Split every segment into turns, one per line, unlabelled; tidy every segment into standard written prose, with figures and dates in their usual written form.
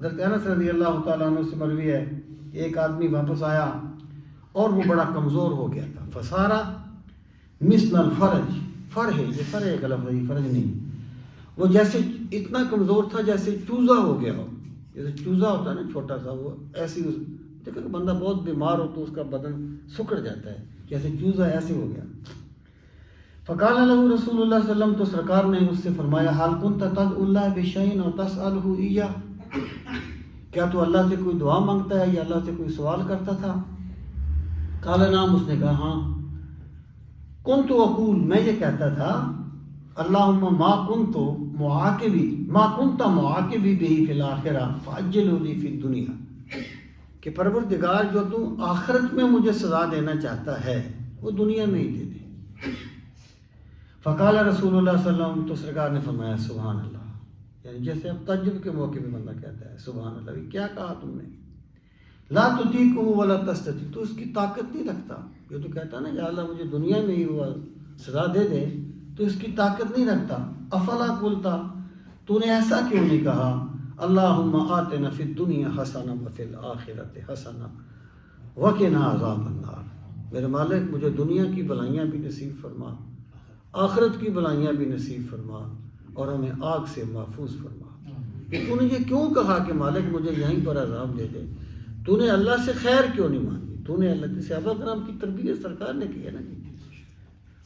حضرت انس رضی اللہ تعالیٰ عنہ سے مروی ہے کہ ایک آدمی واپس آیا اور وہ بڑا کمزور ہو گیا تھا. فسارا مثل الفرج، فر ہے یہ فر ہے غلط ہے، فرج نہیں. وہ جیسے اتنا کمزور تھا جیسے چوزا ہو گیا ہو. جیسے چوزا ہوتا ہے نا چھوٹا سا، وہ ایسی دیکھو کہ بندہ بہت بیمار ہو تو اس کا بدن سکڑ جاتا ہے، جیسے چوزا ایسے ہو گیا. فقال له رسول اللہ صلی اللہ علیہ وسلم، تو سرکار نے اس سے فرمایا حال کنت تدعو اللہ بشیء و تسألہ ایاہ، کیا تو اللہ سے کوئی دعا مانگتا ہے یا اللہ سے کوئی سوال کرتا تھا؟ قال نعم، اس نے کہا ہاں. کنت اقول، میں یہ کہتا تھا اللہم ما کنت معاقبی بہ فی الآخرہ فعجلہ لی فی الدنیا، کہ پروردگار جو تو آخرت میں مجھے سزا دینا چاہتا ہے وہ دنیا میں ہی دے دے. فقال رسول اللہ صلی اللہ علیہ وسلم، تو سرکار نے فرمایا سبحان اللہ، یعنی جیسے اب تجب کے موقع پہ بندہ کہتا ہے سبحان اللہ، کیا کہا تم نے؟ لا تطیقہ ولا تستطیع، تو اس کی طاقت نہیں رکھتا. یہ تو کہتا ہے نا یا اللہ مجھے دنیا میں ہی وہ سزا دے دے، تو اس کی طاقت نہیں رکھتا. افلا قلتا، تو نے ایسا کیوں نہیں کہا اللہم آتنا فی الدنیا حسنہ وفی الآخرۃ حسنہ وقنا عذاب النار، میرے مالک مجھے دنیا کی بلائیاں بھی نصیب فرما، آخرت کی بلائیاں بھی نصیب فرما، اور ہمیں آگ سے محفوظ فرما. کہ تو نے یہ کیوں کہا کہ مالک مجھے یہیں پر عذاب دے دے؟ تو نے اللہ سے خیر کیوں نہیں مانگی؟ تو نے اللہ کی صحابہ کرام کی تربیت سرکار نے کی ہے نا.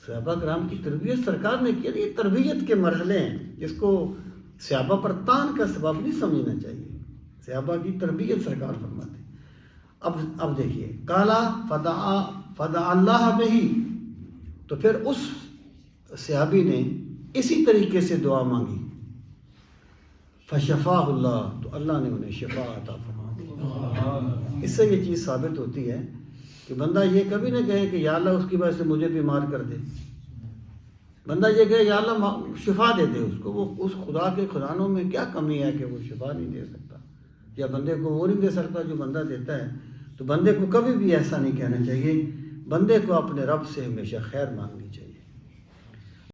صحابہ کرام کی تربیت سرکار نے کی ہے. یہ تربیت کے مرحلے ہیں، جس کو صحابہ پر تان کا سبب نہیں سمجھنا چاہیے. صحابہ کی تربیت سرکار فرماتے ہیں. اب دیکھیے کالا فدعا اللہ بہی، تو پھر اس صحابی نے اسی طریقے سے دعا مانگی. فشفاہ اللہ، تو اللہ نے انہیں شفا عطا فرما دی. اس سے یہ چیز ثابت ہوتی ہے کہ بندہ یہ کبھی نہ کہے کہ یا اللہ اس کی وجہ سے مجھے بیمار کر دے. بندہ یہ کہے یا اللہ شفا دے دے اس کو. وہ اس خدا کے خزانوں میں کیا کمی ہے کہ وہ شفا نہیں دے سکتا، یا بندے کو وہ نہیں دے سکتا جو بندہ دیتا ہے. تو بندے کو کبھی بھی ایسا نہیں کہنا چاہیے. بندے کو اپنے رب سے ہمیشہ خیر مانگنی چاہیے.